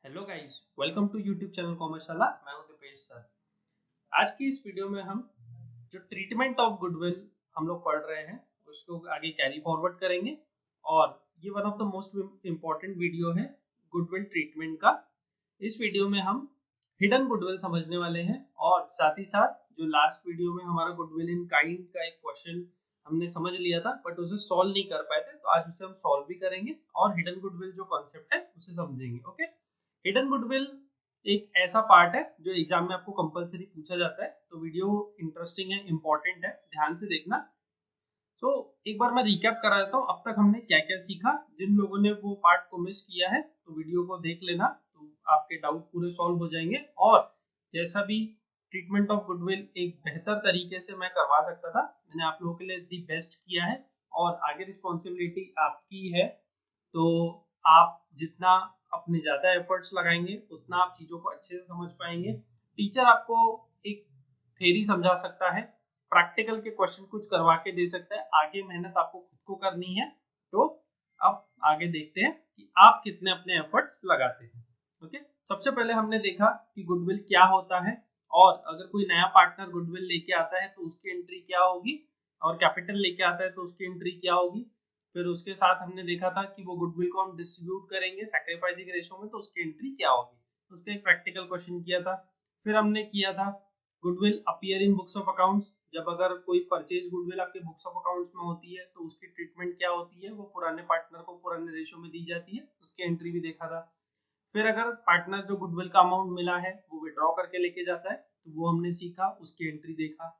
Hello guys, welcome to YouTube channel Commerceshala. मैं हूं Dipesh sir. आज की इस वीडियो में हम जो ट्रीटमेंट ऑफ गुडविल हम लोग पढ़ रहे हैं उसको आगे कैरी फॉरवर्ड करेंगे। और ये one of the most important video है गुडविल ट्रीटमेंट का। इस वीडियो में हम हिडन गुडविल समझने वाले हैं और साथ ही साथ जो लास्ट वीडियो में हमारा गुडविल इन काइंड का एक क्वेश्चन हमने समझ लिया था बट उसे सॉल्व नहीं कर पाए थे, तो आज उसे हम सॉल्व भी करेंगे और हिडन गुडविल जो कॉन्सेप्ट है उसे समझेंगे। ओके, हिडन गुडविल एक ऐसा पार्ट है जो एग्जाम में आपको कंपलसरी पूछा जाता है, तो वीडियो इंटरेस्टिंग है, इंपॉर्टेंट है, ध्यान से देखना। तो एक बार मैं रिकैप करा देता हूँ अब तक हमने क्या क्या सीखा। जिन लोगों ने वो पार्ट को मिस किया है तो वीडियो को देख लेना, तो आपके डाउट पूरे सॉल्व हो जाएंगे। और जैसा भी ट्रीटमेंट ऑफ गुडविल एक बेहतर तरीके से मैं करवा सकता था, मैंने आप लोगों के लिए दी बेस्ट किया है और आगे रिस्पॉन्सिबिलिटी आपकी है। तो आप जितना अपने ज्यादा एफर्ट्स लगाएंगे उतना आप चीजों को अच्छे से समझ पाएंगे। टीचर आपको एक थ्योरी समझा सकता है, प्रैक्टिकल के क्वेश्चन कुछ करवा के दे सकता है, आगे मेहनत आपको खुद को करनी है। तो अब आगे देखते हैं कि आप कितने अपने एफर्ट्स लगाते हैं। ओके, सबसे पहले हमने देखा कि गुडविल क्या होता है और अगर कोई नया पार्टनर गुडविल लेके आता है तो उसकी एंट्री क्या होगी, और कैपिटल लेके आता है तो उसकी एंट्री क्या होगी। फिर उसके साथ हमने देखा था कि वो गुडविल को हम डिस्ट्रीब्यूट करेंगे सैक्रिफाइसिंग रेशो में, तो उसकी एंट्री क्या होगी, तो उसका एक प्रैक्टिकल क्वेश्चन किया था। फिर हमने किया था goodwill appear in books of accounts, जब अगर कोई परचेज गुडविल आपके बुक्स ऑफ अकाउंट्स में होती है तो उसकी ट्रीटमेंट क्या होती है, वो पुराने पार्टनर को पुराने रेशो में दी जाती है, उसकी एंट्री भी देखा था। फिर अगर पार्टनर जो गुडविल का अमाउंट मिला है वो विड्रॉ करके लेके जाता है तो वो हमने सीखा, उसकी एंट्री देखा।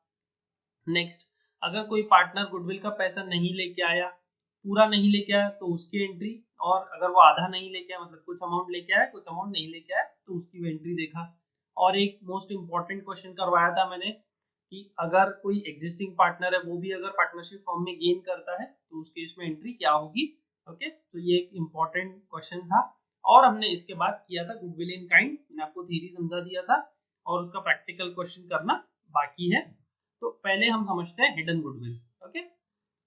नेक्स्ट, अगर कोई पार्टनर गुडविल का पैसा नहीं लेके आया, पूरा नहीं लेके आया, तो उसकी एंट्री। और अगर वो आधा नहीं लेके आया, मतलब कुछ अमाउंट लेके आया कुछ अमाउंट नहीं लेके आया, तो उसकी भी एंट्री देखा। और एक मोस्ट इंपॉर्टेंट क्वेश्चन करवाया था मैंने कि अगर कोई एग्जिस्टिंग पार्टनर है वो भी अगर पार्टनरशिप फॉर्म में गेन करता है तो उस केस में एंट्री क्या होगी। ओके, तो ये एक इंपॉर्टेंट क्वेश्चन था। और हमने इसके बाद किया था गुडविल इन काइंड, मैंने आपको थ्योरी समझा दिया था और उसका प्रैक्टिकल क्वेश्चन करना बाकी है। तो पहले हम समझते हैं हिडन गुडविल। ओके,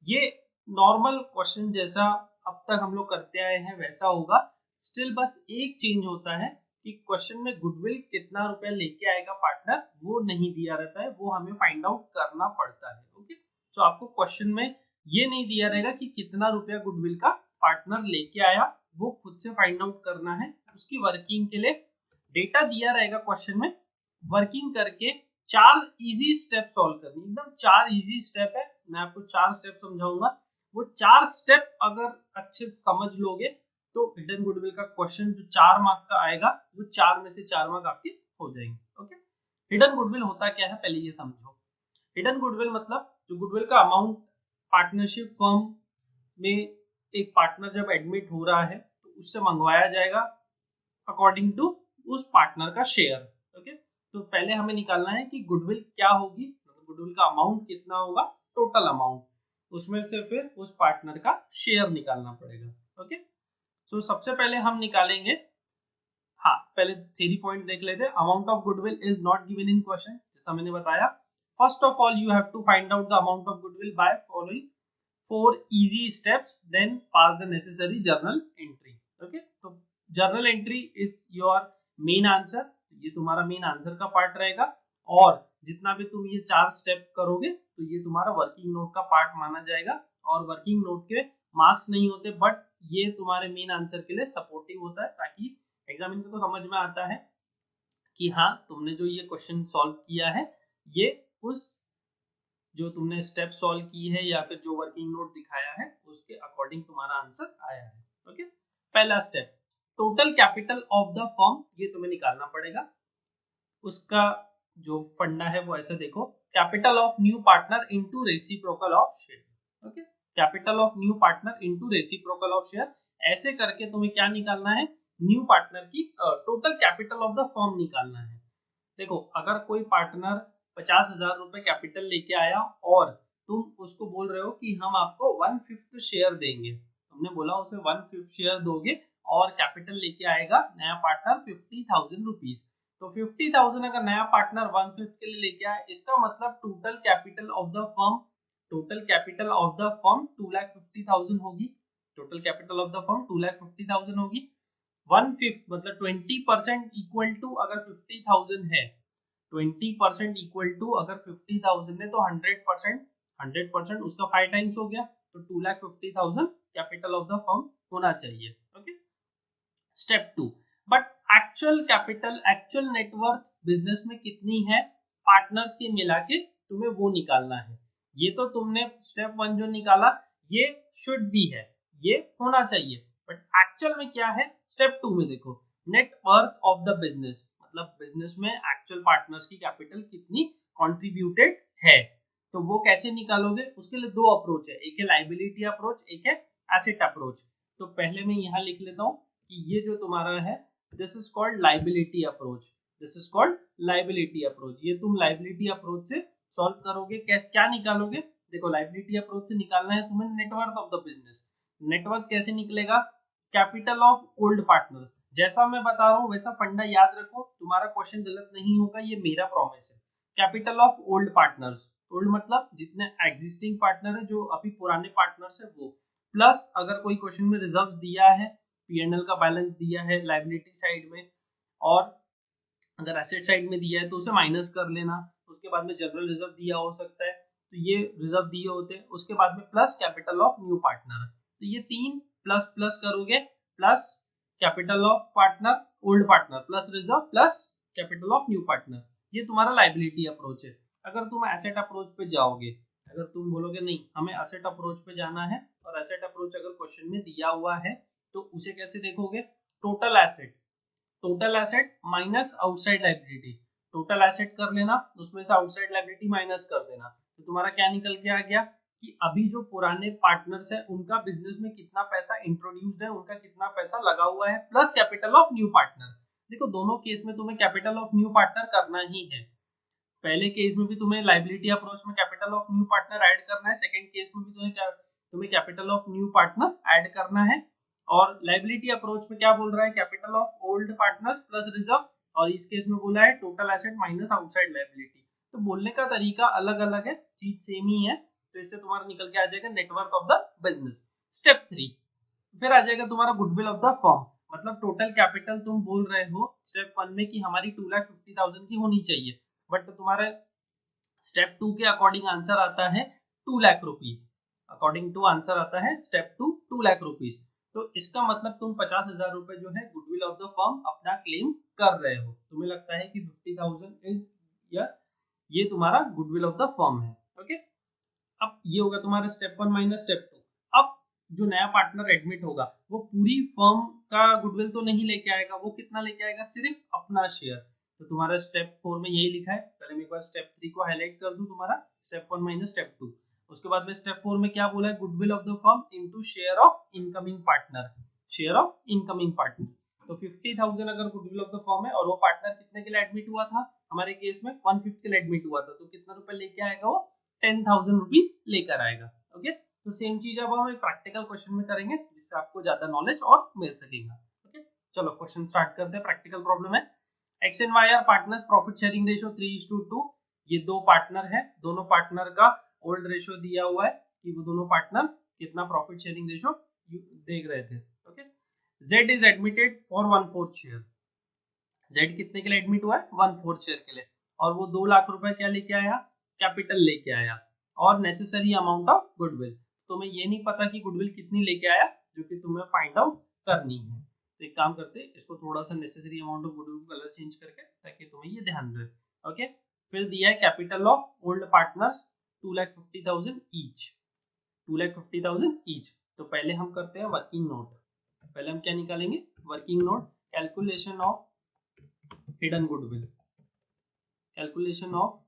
ये नॉर्मल क्वेश्चन जैसा अब तक हम लोग करते आए हैं वैसा होगा, स्टिल बस एक चेंज होता है कि क्वेश्चन में गुडविल कितना रुपया लेके आएगा पार्टनर वो नहीं दिया रहता है, वो हमें फाइंड आउट करना पड़ता है। ओके, तो आपको क्वेश्चन में ये नहीं दिया रहेगा कि कितना रुपया गुडविल का पार्टनर लेके आया, वो खुद से फाइंड आउट करना है। उसकी वर्किंग के लिए डेटा दिया रहेगा क्वेश्चन में, वर्किंग करके चार इजी स्टेप सॉल्व करनी, एकदम चार इजी स्टेप है, मैं आपको चार स्टेप समझाऊंगा। वो चार स्टेप अगर अच्छे से समझ लोगे तो हिडन गुडविल का क्वेश्चन जो 4 मार्क का आएगा वो 4 में से 4 मार्क आपके हो जाएंगे। ओके, हिडन गुडविल होता क्या है पहले ये समझो। हिडन गुडविल मतलब जो गुडविल का अमाउंट पार्टनरशिप फर्म में एक पार्टनर जब एडमिट हो रहा है तो उससे मंगवाया जाएगा अकॉर्डिंग टू उस पार्टनर का शेयर। ओके, तो पहले हमें निकालना है कि गुडविल क्या होगी, मतलब गुडविल का अमाउंट कितना होगा, टोटल अमाउंट, उसमें से फिर उस पार्टनर का शेयर निकालना पड़ेगा। ओके, तो सबसे पहले हम निकालेंगे, हाँ पहले थ्योरी पॉइंट देख लेते हैं। Amount of goodwill is not given in question, जैसा मैंने बताया। First of all you have to find out the amount of goodwill by following 4 easy steps, then pass the necessary journal entry। Okay, तो journal entry is your main answer, ये तुम्हारा main answer का part रहेगा। और जितना भी तुम ये 4 स्टेप करोगे तो ये तुम्हारा वर्किंग नोट का पार्ट माना जाएगा। और वर्किंग नोट के मार्क्स नहीं होते बट ये तुम्हारे मेन आंसर के लिए सपोर्टिव होता है, ताकि एग्जामिनर को समझ में आता है कि हाँ तुमने जो ये क्वेश्चन सॉल्व किया है ये उस जो तुमने स्टेप सॉल्व की है या फिर जो वर्किंग नोट दिखाया है उसके अकॉर्डिंग तुम्हारा आंसर आया है। ओके, पहला step, total capital of the firm, ये तुम्हें निकालना पड़ेगा। उसका जो फंडा है वो ऐसे देखो, capital of new partner into reciprocal of share. Okay, capital of new partner into reciprocal of share, ऐसे करके तुम्हें क्या निकालना है, न्यू पार्टनर की total capital of the firm निकालना है। देखो, अगर कोई पार्टनर 50,000 रुपए कैपिटल लेके आया और तुम उसको बोल रहे हो कि हम आपको 1/5 शेयर देंगे, तुमने बोला उसे 1/5 शेयर दोगे और कैपिटल लेके आएगा नया पार्टनर 50,000 रुपीज, तो 50,000 अगर नया पार्टनर 1/5 के लिए लेके आए, इसका मतलब total capital of the firm, total capital of the firm 2,50,000 होगी, total capital of the firm 2,50,000 होगी। 1/5 मतलब 20% इक्वल टू अगर 50,000 है, 20% इक्वल टू अगर 50,000 है तो 100% उसका 5 टाइम्स हो गया, तो 2,50,000 कैपिटल ऑफ द फर्म होना चाहिए। Okay, step 2, but actual capital, actual net worth business में कितनी है पार्टनर्स के मिला के तुम्हें वो निकालना है। ये तो तुमने स्टेप 1 जो निकाला ये शुड भी है, ये होना चाहिए, बट एक्चुअल में क्या है स्टेप 2 में देखो, net worth of the business, मतलब बिजनेस में एक्चुअल पार्टनर्स की कैपिटल कितनी कंट्रीब्यूटेड है, तो वो कैसे निकालोगे, उसके लिए दो अप्रोच है, एक है लाइबिलिटी अप्रोच, एक है एसेट अप्रोच। तो पहले मैं यहाँ लिख लेता हूँ कि ये जो तुम्हारा है this is called liability approach, this is called liability approach. ये तुम लाइबिलिटी अप्रोच से सॉल्व करोगे, कैसे क्या निकालोगे, देखो लाइबिलिटी अप्रोच से निकालना है तुम्हें net worth of the business. Net worth कैसे निकलेगा, कैपिटल ऑफ ओल्ड पार्टनर्स, जैसा मैं बता रहा हूँ वैसा फंडा याद रखो, तुम्हारा क्वेश्चन गलत नहीं होगा, ये मेरा प्रॉमिस है। Capital of old partners, old मतलब जितने एग्जिस्टिंग पार्टनर है जो अभी पुराने पार्टनर्स है वो, प्लस अगर कोई क्वेश्चन में रिजर्व्स दिया है, पीएनएल का बैलेंस दिया है लाइबिलिटी साइड में, और अगर एसेट साइड में दिया है तो उसे माइनस कर लेना, उसके बाद में जनरल रिजर्व दिया हो सकता है तो ये रिजर्व दिए होते हैं, उसके बाद में plus capital of new partner, तो ये तीन प्लस प्लस करोगे, plus capital of partner old partner plus reserve plus capital of new partner, ये तुम्हारा लाइबिलिटी अप्रोच है। अगर तुम एसेट अप्रोच पे जाओगे, अगर तुम बोलोगे नहीं हमें एसेट अप्रोच पे जाना है, और एसेट अप्रोच अगर क्वेश्चन में दिया हुआ है तो उसे कैसे देखोगे, total asset, total asset minus outside liability, total asset कर लेना उसमें से आउटसाइड लायबिलिटी माइनस कर देना, तो तुम्हारा क्या निकल के आ गया कि अभी जो पुराने पार्टनर्स है उनका बिजनेस में कितना पैसा इंट्रोड्यूस्ड है, उनका कितना पैसा लगा हुआ है, plus capital of new partner. देखो दोनों केस में तुम्हें कैपिटल ऑफ न्यू पार्टनर करना ही है, पहले केस में भी तुम्हें लाइबिलिटी अप्रोच में capital of new partner add करना है, सेकंड केस में भी तुम्हें capital of new partner add करना है, और लाइबिलिटी अप्रोच में क्या बोल रहा है capital of old partners plus reserve, और इस केस में बोला है total asset minus outside liability. तो बोलने का तरीका अलग अलग है, चीज सेम ही है, तो इससे तुम्हारा निकल के आ जाएगा net worth of the business. Step 3 फिर आ जाएगा तुम्हारा गुडविल ऑफ द फर्म, मतलब टोटल कैपिटल तुम बोल रहे हो स्टेप 1 में कि हमारी 2,50,000 की होनी चाहिए, बट तुम्हारे स्टेप 2 के अकॉर्डिंग आंसर आता है 2 lakh rupees, according to answer आता है स्टेप 2 2 लाख रुपीस। तो इसका मतलब तुम 50,000 रुपए जो है गुडविल ऑफ द फर्म अपना क्लेम कर रहे हो, तुम्हें लगता है कि 50,000 इज या ये तुम्हारा गुडविल ऑफ द फर्म है। ओके, अब ये होगा तुम्हारा स्टेप 1 माइनस स्टेप 2। अब जो नया पार्टनर एडमिट होगा वो पूरी फर्म का गुडविल तो नहीं लेके आएगा, वो कितना लेके आएगा, सिर्फ अपना शेयर। तो तुम्हारा स्टेप 4 में यही लिखा है, पहले मैं एक बार स्टेप 3 को हाईलाइट कर दूं, तुम्हारा स्टेप 1 माइनस स्टेप 2, उसके बाद में स्टेप 4 में क्या बोला है, goodwill of the firm into share of incoming partner, share of incoming partner. तो 50,000 अगर गुडविल ऑफ द फर्म है और वो पार्टनर कितने के लिए एडमिट हुआ था, हमारे केस में 1/5 के लिए एडमिट हुआ था, तो कितना रुपए लेके आएगा वो 10,000 रुपीज लेकर आएगा। ओके, तो सेम चीज अब हम एक प्रैक्टिकल क्वेश्चन में करेंगे जिससे आपको ज्यादा नॉलेज और मिल सकेगा। ओके, चलो क्वेश्चन स्टार्ट करते हैं। प्रैक्टिकल प्रॉब्लम है, x and y are partners, profit sharing ratio 3:2, ये दो पार्टनर है, दोनों पार्टनर का ओल्ड रेशियो दिया हुआ है कि वो दोनों पार्टनर कितना प्रॉफिट शेयरिंग रेशियो देख रहे थे। Okay, Z is admitted for 1/4 share, Z कितने के लिए एडमिट हुआ है, 1/4 शेयर के लिए, और वो 2 लाख रुपए क्या लेके आया, कैपिटल लेके आया, और नेसेसरी अमाउंट ऑफ गुडविल, तुम्हें ये नहीं पता कि गुडविल कितनी लेके आया जो कि तुम्हें फाइंड आउट करनी है। तो एक काम करते हैं, इसको थोड़ा सा necessary amount of goodwill colour change करके, ताकि तुम्हें ये ध्यान रहे। ओके, फिर दिया है capital of old partners 2,50,000 each, 2,50,000 each. तो पहले हम करते हैं वर्किंग नोट, पहले हम क्या निकालेंगे, working note, calculation of hidden goodwill, calculation of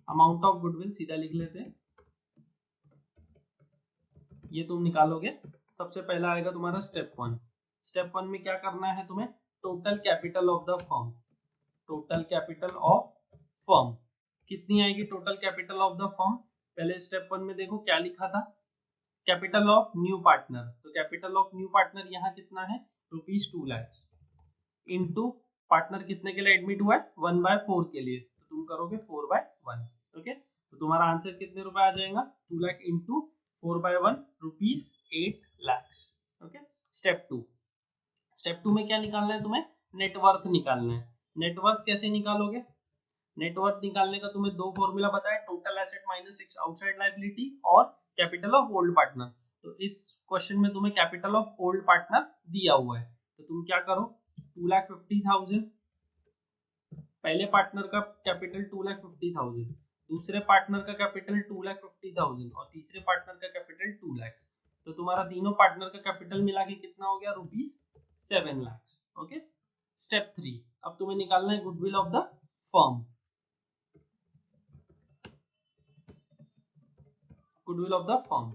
amount of goodwill सीधा लिख लेते हैं, ये तुम निकालोगे। सबसे पहला आएगा तुम्हारा स्टेप 1, स्टेप 1 में क्या करना है तुम्हें, total capital of the firm, total capital of firm कितनी आएगी, total capital of the firm, पहले स्टेप 1 में देखो क्या लिखा था, कैपिटल ऑफ न्यू पार्टनर, तो कैपिटल ऑफ न्यू पार्टनर यहाँ कितना है, ₹2 लाख, इनटू पार्टनर कितने के लिए एडमिट हुआ है, 1/4 के लिए, तो तुम करोगे 4/1। ओके, तो तुम्हारा आंसर कितने रुपए आ जाएगा, 2 lakh into 4/1 ₹8 lakh. Okay, step 2, step 2 में क्या निकालना है तुम्हें? नेटवर्थ निकालना है। नेटवर्थ कैसे निकालोगे? नेटवर्थ निकालने का तुम्हें दो फॉर्मूला बताया, total asset minus outside liability और कैपिटल ऑफ ओल्ड पार्टनर। तो इस क्वेश्चन में तुम्हें कैपिटल ऑफ ओल्ड पार्टनर दिया हुआ है, तो तुम क्या करो, 2,50,000 पहले पार्टनर का कैपिटल 2,50,000, दूसरे पार्टनर का कैपिटल 2,50,000 और तीसरे पार्टनर का कैपिटल 2 लाख। तो तुम्हारा तीनों पार्टनर का कैपिटल मिला के कितना हो गया? ₹7 लाख। ओके। स्टेप 3, अब तुम्हें निकालना है goodwill of the firm. Goodwill of the firm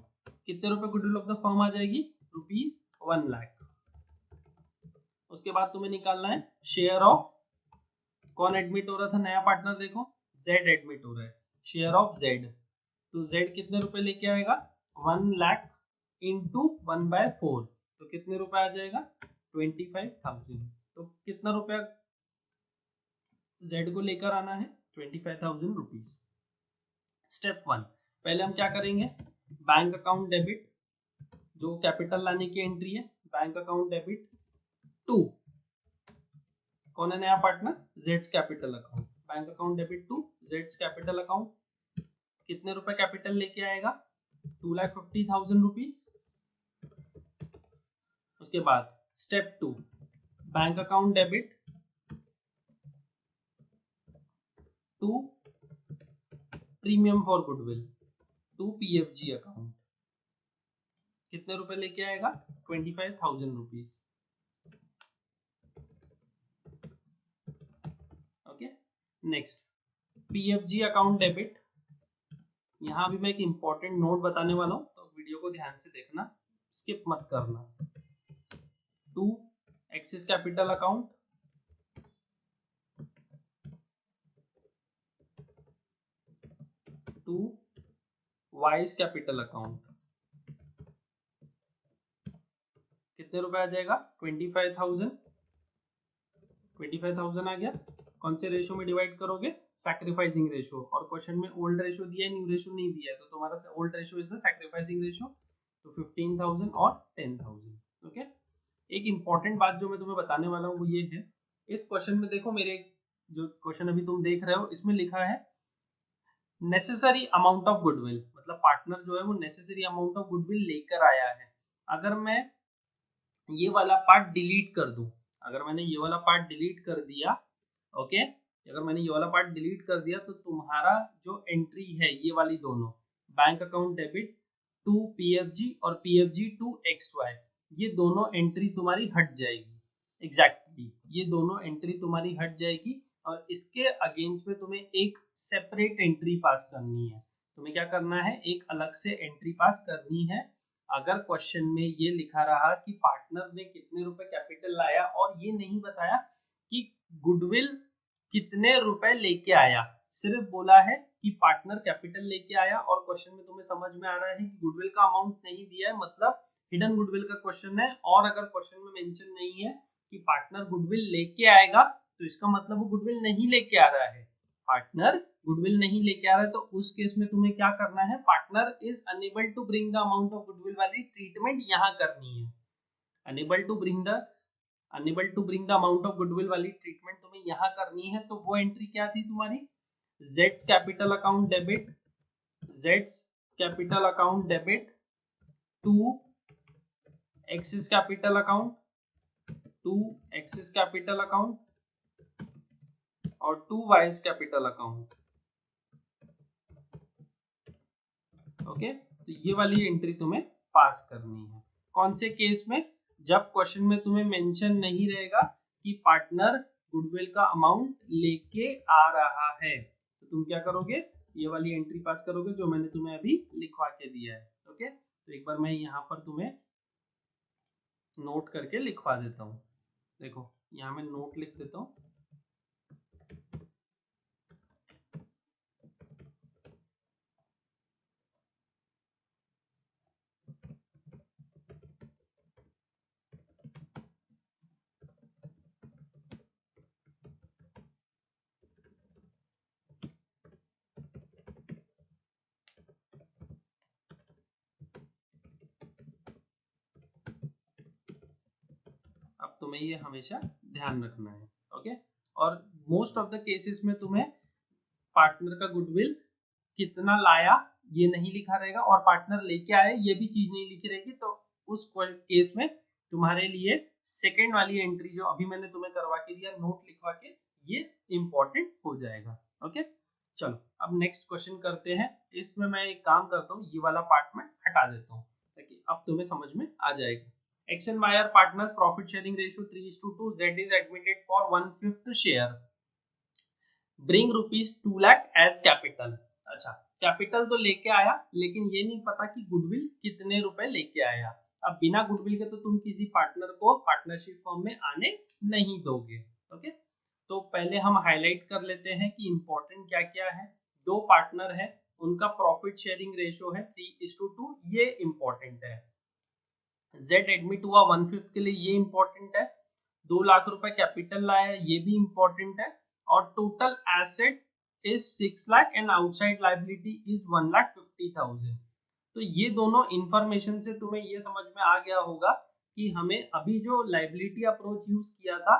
कितने रुपए गुडविल ऑफ द फर्म आ जाएगी? ₹1 लाख। उसके बाद तुम्हें निकालना है शेयर ऑफ, कौन एडमिट हो रहा था नया पार्टनर? देखो जेड एडमिट हो रहा है, शेयर ऑफ जेड। तो जेड कितने रुपए लेके आएगा? 1 लाख इंटू 1/4, तो कितने रुपए आ जाएगा? 25,000। तो कितना रुपया जेड को लेकर आना है? 25,000 रुपीज। स्टेप 1, पहले हम क्या करेंगे? बैंक अकाउंट डेबिट, जो कैपिटल लाने की एंट्री है, बैंक अकाउंट डेबिट टू, कौन है नया पार्टनर? जेड्स capital account. Bank account debit to जेड्स कैपिटल अकाउंट। कितने रुपए कैपिटल लेके आएगा? 2,50,000 रुपीज। उसके बाद step 2, bank account debit to premium for goodwill to PFG account. कितने रुपए लेके आएगा? 25,000 rupees. Okay. Next PFG account debit, यहाँ भी मैं एक इंपॉर्टेंट नोट बताने वाला हूँ, तो वीडियो को ध्यान से देखना, स्किप मत करना। To X's capital account, to Y's capital account. कितने रुपए आ जाएगा? 25,000। 25,000 आ गया। कौन से रेशो में डिवाइड करोगे? Sacrificing ratio. और क्वेश्चन में ओल्ड रेशो दिया है, न्यू रेशो नहीं दिया है, तो तुम्हारा old ratio is the sacrificing ratio. तो 15,000 और 10,000। ओके। एक इंपॉर्टेंट बात जो मैं तुम्हें बताने वाला हूँ वो ये है, इस क्वेश्चन में देखो, मेरे जो क्वेश्चन अभी तुम देख रहे हो इसमें लिखा है नेसेसरी अमाउंट ऑफ गुडविल, मतलब पार्टनर जो है वो नेसेसरी अमाउंट ऑफ गुडविल लेकर आया है। अगर मैं ये वाला पार्ट डिलीट कर दूं, अगर मैंने ये वाला पार्ट डिलीट कर दिया, ओके, अगर मैंने ये वाला पार्ट डिलीट कर दिया, तो तुम्हारा जो एंट्री है ये वाली दोनों, bank account debit to PFG और पीएफजी टू एक्सवाई, ये दोनों एंट्री तुम्हारी हट जाएगी। एग्जैक्टली ये दोनों एंट्री तुम्हारी हट जाएगी, और इसके अगेंस्ट में तुम्हें एक सेपरेट एंट्री पास करनी है। तुम्हें क्या करना है? एक अलग से एंट्री पास करनी है। अगर क्वेश्चन में ये लिखा रहा कि पार्टनर ने कितने रुपए कैपिटल लाया और ये नहीं बताया कि गुडविल कितने रुपए लेके आया, सिर्फ बोला है कि पार्टनर कैपिटल लेके आया, और क्वेश्चन में तुम्हें समझ में आ रहा है कि गुडविल का अमाउंट नहीं दिया है, मतलब हिडन गुडविल का क्वेश्चन है। और अगर क्वेश्चन में मेंशन नहीं है कि पार्टनर गुडविल लेके आएगा, तो इसका मतलब वो गुडविल नहीं लेके आ रहा है। पार्टनर गुडविल नहीं लेके आ रहा है, तो उस केस में तुम्हें क्या करना है? Partner is unable to bring the amount of goodwill वाली ट्रीटमेंट यहाँ करनी है। Unable to bring the amount of goodwill वाली ट्रीटमेंट तुम्हें यहाँ करनी है। तो वो एंट्री क्या थी तुम्हारी? Jades capital account debit, Jades capital account debit to X's capital account, to X's capital account और to Y's capital account. Okay, तो ये वाली एंट्री तुम्हें पास करनी है। कौन से केस में? जब क्वेश्चन में तुम्हें मेंशन नहीं रहेगा कि पार्टनर गुडविल का अमाउंट लेके आ रहा है, तो तुम क्या करोगे? ये वाली एंट्री पास करोगे जो मैंने तुम्हें अभी लिखवा के दिया है। ओके, तो एक बार मैं यहाँ पर तुम्हें नोट करके लिखवा देता हूँ। देखो यहाँ मैं नोट लिख देता हूँ। अब तुम्हें ये हमेशा ध्यान रखना है। ओके, और मोस्ट ऑफ द केसेस में तुम्हें पार्टनर का गुडविल कितना लाया ये नहीं लिखा रहेगा, और पार्टनर लेके आए ये भी चीज नहीं लिखी रहेगी। तो उस केस में तुम्हारे लिए सेकेंड वाली एंट्री जो अभी मैंने तुम्हें करवा के दिया नोट लिखवा के, ये इंपॉर्टेंट हो जाएगा। ओके, चलो अब नेक्स्ट क्वेश्चन करते हैं। इसमें मैं एक काम करता हूँ, ये वाला पार्ट में हटा देता हूँ ताकि अब तुम्हें समझ में आ जाएगा। X and Y are partners, profit sharing ratio 3:2, Z is admitted for 1/5 share, bring rupees 2 lakh as capital। अच्छा, कैपिटल तो लेके आया लेकिन ये नहीं पता कि गुडविल कितने रुपए लेके आया। अब बिना गुडविल के तो तुम किसी पार्टनर को पार्टनरशिप फॉर्म में आने नहीं दोगे। ओके, तो पहले हम हाईलाइट कर लेते हैं कि इंपॉर्टेंट क्या क्या है। दो पार्टनर है, उनका प्रॉफिट शेयरिंग रेशियो है 3:2, ये इंपॉर्टेंट है। Z एडमिट हुआ 1/5 के लिए, ये इंपॉर्टेंट है। 2 लाख रुपए कैपिटल लाया, ये भी इंपॉर्टेंट है। और total asset is 6 lakh and outside liability is 1,50,000। तो ये दोनों इंफॉर्मेशन से तुम्हें ये समझ में आ गया होगा कि हमें अभी जो लायबिलिटी अप्रोच यूज किया था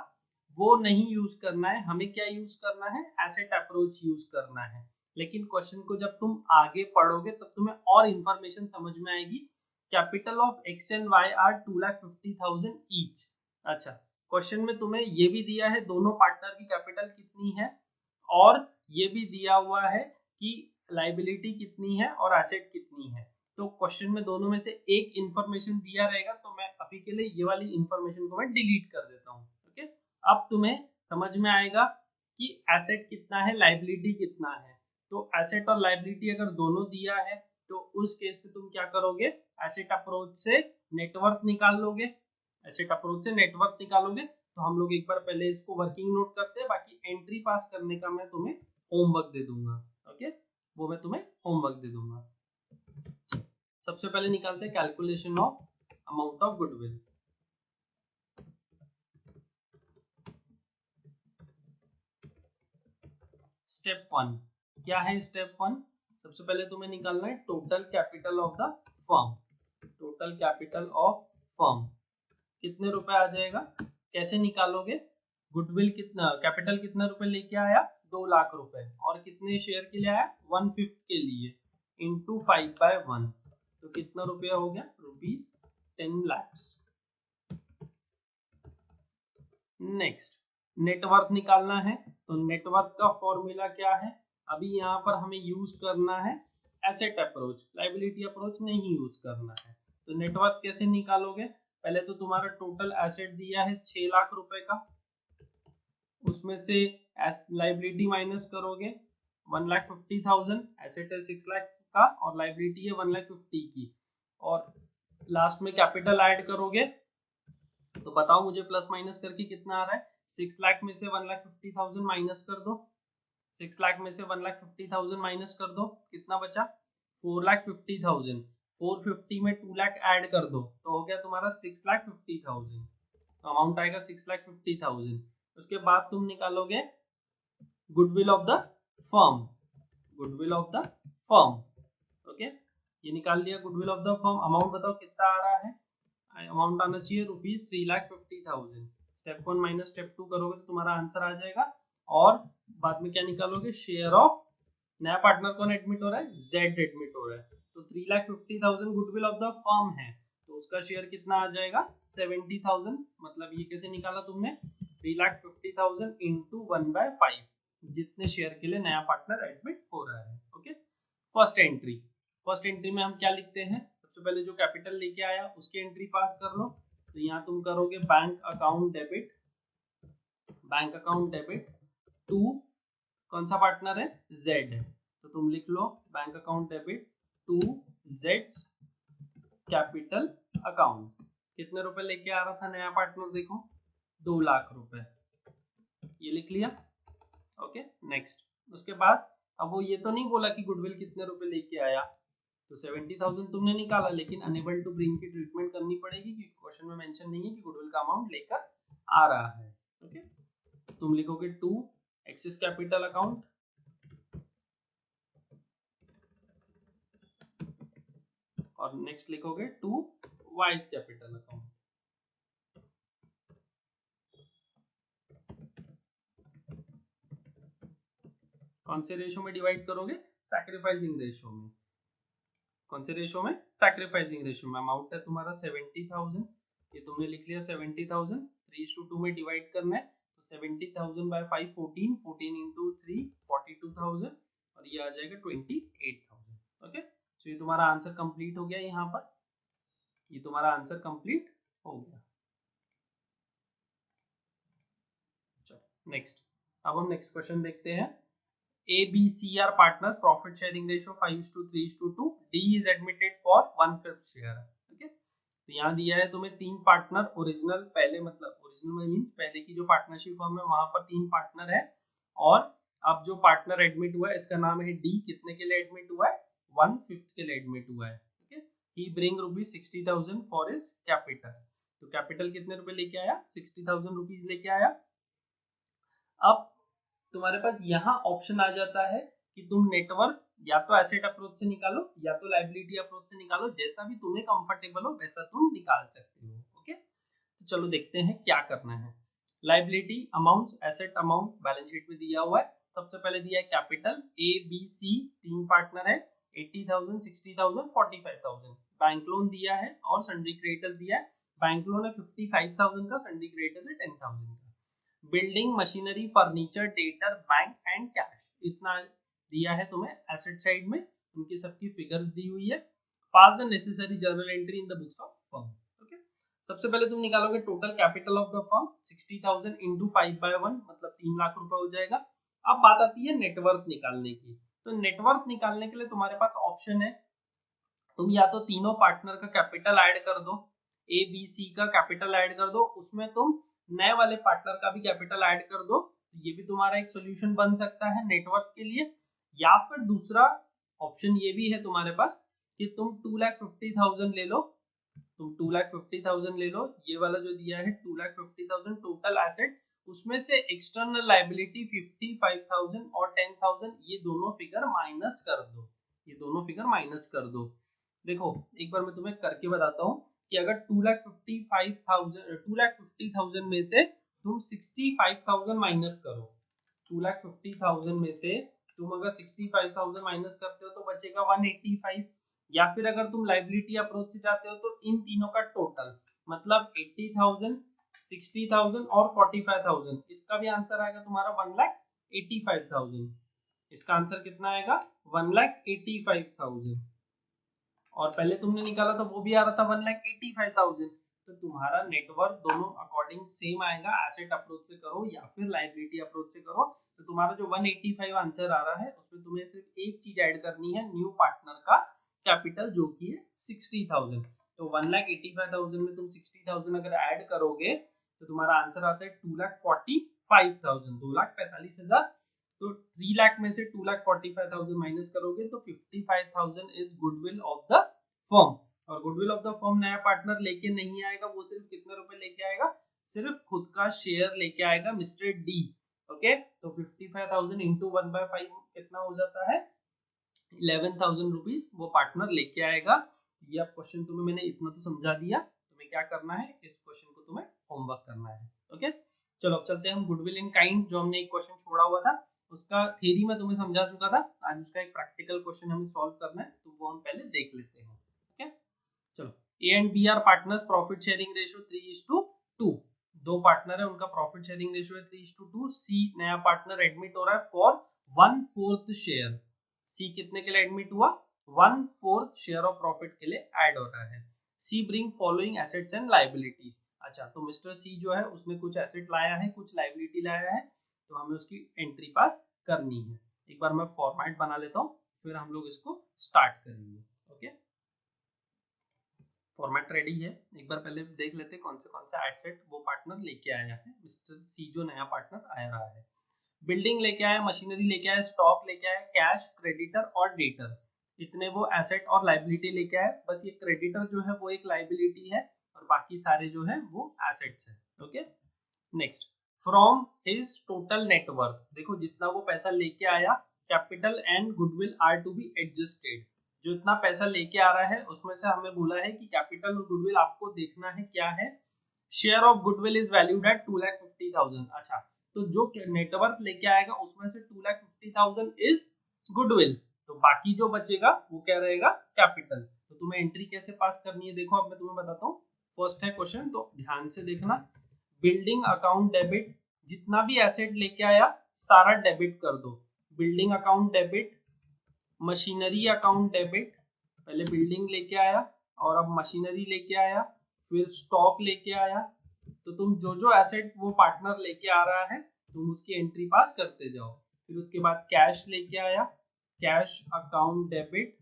वो नहीं यूज करना है, हमें क्या यूज करना है, एसेट अप्रोच यूज करना है। लेकिन क्वेश्चन को जब तुम आगे पढ़ोगे तब तुम्हें और इंफॉर्मेशन समझ में आएगी। Capital of X and Y are 2,50,000 each. अच्छा, क्वेश्चन में तुम्हें ये भी दिया है दोनों पार्टनर की कैपिटल कितनी है, और ये भी दिया हुआ है कि लायबिलिटी कितनी है और एसेट कितनी है। तो क्वेश्चन में दोनों में से एक इंफॉर्मेशन दिया रहेगा, तो मैं अभी के लिए ये वाली इंफॉर्मेशन को मैं डिलीट कर देता हूँ। ओके, अब तुम्हें समझ में आएगा कि एसेट कितना है, लायबिलिटी कितना है। तो एसेट और लायबिलिटी अगर दोनों दिया है तो उस केस में तुम क्या करोगे, एसेट अप्रोच से नेटवर्थ निकाल लोगे। एसेट अप्रोच से नेटवर्थ निकालोगे तो हम लोग एक बार पहले इसको वर्किंग नोट करते हैं, बाकी एंट्री पास करने का मैं तुम्हें होमवर्क दे दूंगा। ओके, वो मैं तुम्हें होमवर्क दे दूंगा। सबसे पहले निकालते हैं calculation of amount of goodwill. Step 1 क्या है? स्टेप 1 सबसे पहले तुम्हें निकालना है total capital of the firm. Total capital of firm कितने रुपए आ जाएगा, कैसे निकालोगे? गुडविल कितना, कैपिटल कितना रुपए लेके आया, 2 लाख रुपए, और कितने शेयर के लिए आया, 1/5 के लिए, इंटू 5/1, तो कितना रुपया हो गया, ₹10 lakhs। नेक्स्ट नेटवर्थ निकालना है, तो नेटवर्थ का फॉर्मूला क्या है, अभी यहाँ पर हमें यूज करना है एसेट अप्रोच, लायबिलिटी अप्रोच नहीं यूज करना है। तो नेटवर्थ कैसे निकालोगे, पहले तो तुम्हारा टोटल एसेट दिया है 6 लाख रुपए का, उसमें से लायबिलिटी माइनस करोगे 1,50,000, एसेट है 6 लाख का और लायबिलिटी है 1,50,000 की, और लास्ट में कैपिटल ऐड करोगे। तो बताओ मुझे प्लस माइनस करके कितना आ रहा है, 6 लाख में से 1,50,000 माइनस कर दो, 6 लाख में से 1,50,000 माइनस कर दो, कितना बचा, 4,50,000। 450 में 2 लाख ऐड कर दो तो हो गया तुम्हारा 6,50,000। तो अमाउंट आएगा 6,50,000। उसके बाद तुम निकालोगे goodwill of the firm. Goodwill of the firm, okay, ये निकाल लिया goodwill of the firm. Amount बताओ कितना आ रहा है, अमाउंट आना चाहिए ₹3,50,000। स्टेप 1 माइनस स्टेप 2 करोगे तो तुम्हारा आंसर आ जाएगा। और बाद में क्या निकालोगे, शेयर ऑफ, नया पार्टनर कौन एडमिट हो रहा है, जेड एडमिट हो रहा है, तो 3,50,000 गुडविल ऑफ द फर्म है, तो उसका शेयर कितना आ जाएगा, 70,000। मतलब ये कैसे निकाला तुमने, 3,50,000 इंटू 1/5, जितने शेयर के लिए नया पार्टनर एडमिट हो रहा है। Okay, first entry, first entry में हम क्या लिखते हैं, सबसे पहले जो कैपिटल लेके आया उसकी एंट्री पास कर लो। तो यहाँ तुम करोगे bank account debit, bank account debit to, कौन सा पार्टनर है, जेड है, तो तुम लिख लो बैंक अकाउंट डेबिट टू जेड्स कैपिटल अकाउंट। कितने रुपए लेके आ रहा था नया पार्टनर, देखो 2 लाख रुपए, ये लिख लिया। ओके, नेक्स्ट, उसके बाद अब वो ये तो नहीं बोला कि गुडविल कितने रुपए लेके आया, तो 70,000 तुमने निकाला, लेकिन अनेबल टू ब्रिंग की ट्रीटमेंट करनी पड़ेगी क्योंकि क्वेश्चन में मेंशन नहीं है कि गुडविल का अमाउंट लेकर आ रहा है। ओके, तो तुम लिखोगे टू एक्सिस कैपिटल अकाउंट, और नेक्स्ट लिखोगे टू वाइज कैपिटल अकाउंट। कौन से रेशो में डिवाइड करोगे? सैक्रिफाइसिंग रेशो में। कौन से रेशो में? सैक्रिफाइसिंग रेशो में। अमाउंट है तुम्हारा 70,000, ये तुमने लिख लिया 70,000, 3:2 में डिवाइड करना है, तो 70,000 बाय 5 14, 14 इंटू 3 42,000, और ये आ जाएगा 28,000। ओके, तो ये तुम्हारा आंसर कंप्लीट हो गया। यहाँ पर ये तुम्हारा आंसर कंप्लीट हो गया। चलो नेक्स्ट, अब हम नेक्स्ट क्वेश्चन देखते हैं। A, B, C are partners, profit sharing ratio 5:3:2, D is admitted for 1/5 share। Okay, तो यहाँ दिया है तुम्हें 3 पार्टनर ओरिजिनल, पहले मतलब ओरिजिनल में मींस पहले की जो पार्टनरशिप फर्म है वहां पर 3 पार्टनर है, और अब जो पार्टनर एडमिट हुआ है इसका नाम है D। कितने के लिए एडमिट हुआ है? 1/5 के लिए एडमिट हुआ है। Okay, he bring rupees 60,000 for his capital। तो कैपिटल कितने रुपए लेके आया? 60,000 रुपीज लेके आया। अब तुम्हारे पास यहाँ ऑप्शन आ जाता है कि तुम नेटवर्क या तो एसेट अप्रोच से निकालो या तो लायबिलिटी अप्रोच से निकालो, जैसा भी तुम्हें कंफर्टेबल हो वैसा तुम निकाल सकते हो। ओके, तो चलो देखते हैं क्या करना है। Liability amount, asset amount balance sheet में दिया हुआ है। सबसे पहले दिया है capital, A B C 3 partner है, 80,000, 60,000, 45,000। बैंक लोन दिया है और सन्ड्री क्रेडिटर्स दिया है। बैंक लोन है 55,000 का, सन्ड्री क्रेडिटर्स है 10,000 का। Building, machinery, furniture, debtor, bank and cash, इतना दिया है तुम्हें एसेट साइड में। उनकी सबकी फिगर्स दी हुई है। Pass the necessary journal entry in the books of firm. Okay, सबसे पहले तुम निकालोगे total capital of the firm, 60,000 into 5/1 मतलब 3 लाख रुपए हो जाएगा। अब बात आती है नेटवर्थ निकालने की। तो नेटवर्थ निकालने के लिए तुम्हारे पास ऑप्शन है, तुम या तो तीनों पार्टनर का कैपिटल ऐड कर दो, ए बी सी का कैपिटल ऐड कर दो, उसमें तुम नए वाले पार्टनर का भी कैपिटल ऐड कर दो, तो ये भी तुम्हारा एक सॉल्यूशन बन सकता है नेटवर्क के लिए। या फिर दूसरा ऑप्शन ये भी है तुम्हारे पास कि तुम 2,50,000 ले लो, तुम 2,50,000 ले लो, ये वाला जो दिया है 2,50,000 टोटल एसेट, उसमें से एक्सटर्नल लायबिलिटी 55,000 और 10,000, ये दोनों फिगर माइनस कर दो, ये दोनों फिगर माइनस कर दो। देखो एक बार मैं तुम्हें करके बताता हूँ कि अगर 2,50,000 में से तुम 65,000 माइनस करो, 2,50,000 में से तुम अगर 65,000 माइनस करते हो तो बचेगा 185। या फिर अगर तुम लायबिलिटी अप्रोच से जाते हो तो इन तीनों का टोटल मतलब 80,000, 60,000 और 45,000, इसका भी आंसर आएगा तुम्हारा 1,85,000। इसका आंसर कितना आएगा? 1,85,000। और पहले तुमने निकाला था वो भी आ रहा था 1,85,000। तो तुम्हारा नेटवर्क दोनों अकॉर्डिंग सेम आएगा, एसेट अप्रोच से करो या फिर लायबिलिटी अप्रोच से करो। तो तुम्हारा जो 185 आंसर आ रहा है उसमें तुम्हें सिर्फ एक चीज ऐड करनी है, न्यू पार्टनर का कैपिटल जो कि है 60,000। तो 1,85,000 में तुम 60,000 अगर ऐड करोगे तो तुम्हारा आंसर आता है 2,45,000, 2,45,000। तो 3 लाख में से 2,45,000 माइनस करोगे तो 55,000 is goodwill of the firm. और गुडविल ऑफ द फर्म नया पार्टनर लेके नहीं आएगा, वो सिर्फ कितने रुपए लेके आएगा? सिर्फ खुद का शेयर लेके आएगा, मिस्टर डी। ओके, तो 55,000 इंटू 1/5 कितना हो जाता है? 11,000 रुपीज वो पार्टनर लेके आएगा। ये अब क्वेश्चन तुम्हें मैंने इतना तो समझा दिया, तुम्हें क्या करना है, इस क्वेश्चन को तुम्हें होमवर्क करना है। ओके, चलो अब चलते हैं हम गुडविल इन काइंड, जो हमने एक क्वेश्चन छोड़ा हुआ था उसका थ्योरी में तुम्हें समझा चुका था, आज उसका एक प्रैक्टिकल क्वेश्चन हमें सॉल्व करना है, तो वो हम पहले देख लेते हैं। ओके, चलो, A and B are partners, profit sharing ratio 3:2, दो पार्टनर है उनका प्रॉफिट शेयरिंग रेशियो है 3:2। सी नया पार्टनर एडमिट हो रहा है फॉर 1/4 शेयर। सी कितने के लिए एडमिट हुआ? 1/4 शेयर ऑफ प्रॉफिट के लिए ऐड हो रहा है। C bring following assets and liabilities. अच्छा, तो मिस्टर सी जो है उसने कुछ एसेट लाया है, कुछ लायबिलिटी लाया है, तो हमें उसकी एंट्री पास करनी है। एक बार मैं फॉर्मेट बना लेता हूँ, फिर हम लोग इसको स्टार्ट करेंगे। ओके, फॉर्मेट रेडी है। एक बार पहले देख लेते हैं कौन सा एसेट वो पार्टनर लेके आया है, मिस्टर सी जो नया पार्टनर आ रहा है। बिल्डिंग लेके आया, मशीनरी लेके आया, स्टॉक लेके आया, कैश, क्रेडिटर और डेटर, इतने वो एसेट और लायबिलिटी लेके आया। बस ये क्रेडिटर जो है वो एक लायबिलिटी है और बाकी सारे जो है वो एसेट्स है। Okay, next, from his total net worth, देखो जितना वो पैसा लेके आया, capital and goodwill are to be adjusted. जो इतना पैसा लेके आ रहा है उसमें से हमें बोला है कि कैपिटल और गुडविल आपको देखना है क्या है। Share of goodwill is valued at 2,50,000। अच्छा, तो जो नेटवर्थ लेके आएगा उसमें से 2,50,000 इज गुडविल, तो बाकी जो बचेगा वो क्या रहेगा, कैपिटल। तो तुम्हें एंट्री कैसे पास करनी है, देखो अब मैं तुम्हें बताता हूँ। फर्स्ट है क्वेश्चन, तो ध्यान से देखना। बिल्डिंग अकाउंट डेबिट, जितना भी एसेट लेके आया सारा डेबिट कर दो। Building account debit, machinery account debit, पहले बिल्डिंग लेके आया और अब मशीनरी लेके आया, फिर स्टॉक लेके आया। तो तुम जो जो एसेट वो पार्टनर लेके आ रहा है तुम उसकी एंट्री पास करते जाओ। फिर उसके बाद कैश लेके आया, कैश अकाउंट डेबिट,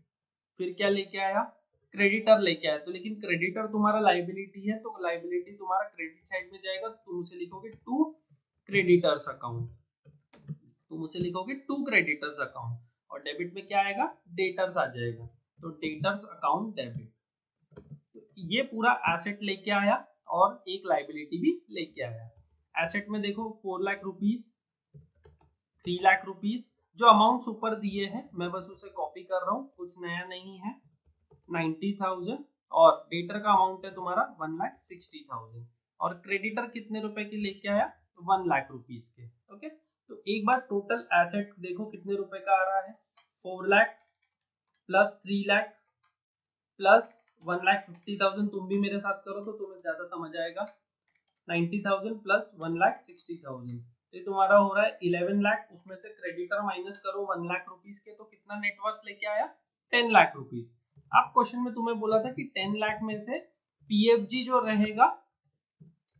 फिर क्या लेके आया, क्रेडिटर लेके आया। तो लेकिन क्रेडिटर तुम्हारा लाइबिलिटी है, तो लाइबिलिटी तुम्हारा क्रेडिट साइड में जाएगा, तो तुम उसे लिखोगे टू क्रेडिटर्स अकाउंट, तुम उसे लिखोगे टू क्रेडिटर्स अकाउंट। और डेबिट में क्या आएगा, डेटर्स आ जाएगा, तो डेटर्स अकाउंट डेबिट। तो ये पूरा एसेट लेके आया और एक लाइबिलिटी भी लेके आया। एसेट में देखो 4 लाख रुपीज, 3 लाख रुपीज, जो अमाउंट ऊपर दिए हैं मैं बस उसे कॉपी कर रहा हूँ, कुछ नया नहीं है। 90,000 और डेटर का अमाउंट है तुम्हारा 1,60,000। और क्रेडिटर कितने रुपए के लेके आया, तो 1 लाख रुपीज के। ओके, तो एक बार टोटल एसेट देखो कितने रुपए का आ रहा है, 4 लाख प्लस 3 लाख प्लस 1,50,000। तुम भी मेरे साथ करो तो तुम्हें ज्यादा समझ आएगा। 90,000 प्लस 1,60,000, तो ये तुम्हारा हो रहा है 11 लाख। उसमें से क्रेडिटर माइनस करो 1 लाख रुपीज के, तो कितना नेटवर्थ लेके आया, 10 लाख रुपीज। अब क्वेश्चन में तुम्हें बोला था कि 10 लाख में से पीएफजी जो रहेगा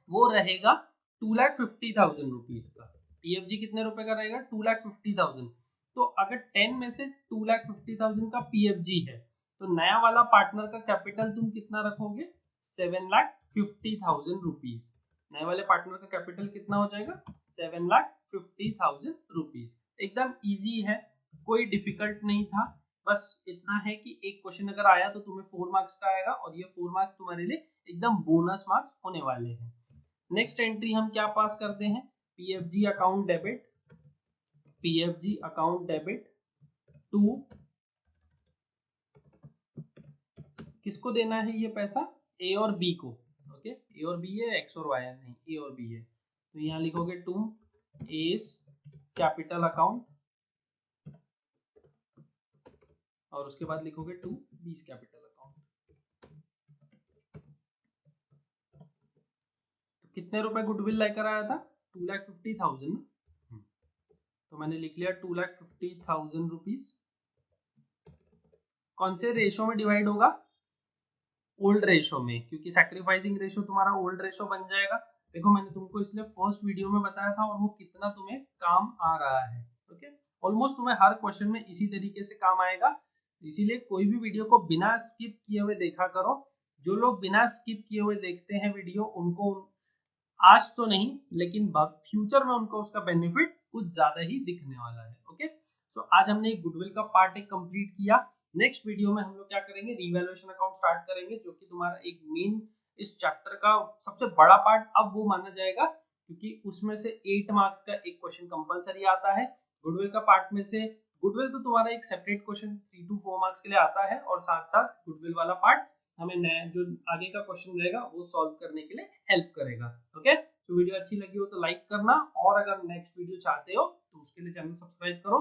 वो रहेगा 2,50,000 रुपीज का। पीएफजी कितने रुपए का रहेगा, 2,50,000। तो अगर 10 में से 2,50,000 का पीएफजी है तो नया वाला पार्टनर का कैपिटल तुम कितना रखोगे, 7,50,000 रुपीज। नए वाले पार्टनर का कैपिटल कितना हो जाएगा, 7,50,000 रुपीज। एकदम इजी है, कोई डिफिकल्ट नहीं था। बस इतना है कि एक क्वेश्चन अगर आया तो तुम्हें 4 मार्क्स का आएगा, और ये 4 मार्क्स तुम्हारे लिए एकदम बोनस मार्क्स होने वाले हैं। नेक्स्ट एंट्री हम क्या पास करते हैं, PFG account debit, PFG account debit to, किसको देना है ये पैसा, ए और बी को। ओके, ए और बी है, एक्स और वाई नहीं, ए और बी है। तो यहाँ लिखोगे टू एज कैपिटल अकाउंट, और उसके बाद लिखोगे टू बीस कैपिटल अकाउंट। तो कितने रुपए गुडविल लेकर आया था, 2,50,000 ना। तो मैंने लिख लिया 2,50,000 रुपीज। कौन से रेशो में डिवाइड होगा, ओल्ड रेशो में, क्योंकि सैक्रिफाइसिंग रेशो तुम्हारा ओल्ड रेशो बन जाएगा। देखो मैंने तुमको इसलिए फर्स्ट वीडियो में बताया था और वो कितना तुम्हें काम आ रहा है। ओके, ऑलमोस्ट तुम्हें हर क्वेश्चन में इसी तरीके से काम आएगा, इसीलिए कोई भी वीडियो को बिना स्किप किए हुए देखा करो। जो लोग बिना स्किप किए हुए देखते हैं वीडियो, उनको आज तो नहीं लेकिन फ्यूचर में उनको उसका बेनिफिट कुछ ज्यादा ही दिखने वाला है। ओके, सो आज हमने एक गुडविल का पार्ट एक कंप्लीट किया। नेक्स्ट वीडियो में हम लोग क्या करेंगे, रीवैल्यूएशन अकाउंट स्टार्ट करेंगे, जो कि तुम्हारा एक मेन इस चैप्टर का सबसे बड़ा पार्ट अब वो माना जाएगा, क्योंकि उसमें से 8 मार्क्स का एक क्वेश्चन कंपलसरी आता है। गुडविल का पार्ट में से गुडविल तो तुम्हारा एक सेपरेट क्वेश्चन 3 to 4 मार्क्स के लिए आता है, और साथ साथ गुडविल वाला पार्ट हमें नया जो आगे का क्वेश्चन रहेगा वो सॉल्व करने के लिए हेल्प करेगा। ओके, तो वीडियो अच्छी लगी हो तो लाइक करना, और अगर नेक्स्ट वीडियो चाहते हो तो उसके लिए चैनल सब्सक्राइब करो,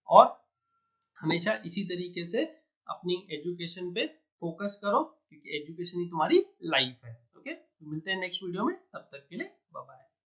और हमेशा इसी तरीके से अपनी एजुकेशन पे फोकस करो, क्योंकि एजुकेशन ही तुम्हारी लाइफ है। ओके, तो मिलते हैं नेक्स्ट वीडियो में, तब तक के लिए बाय बाय।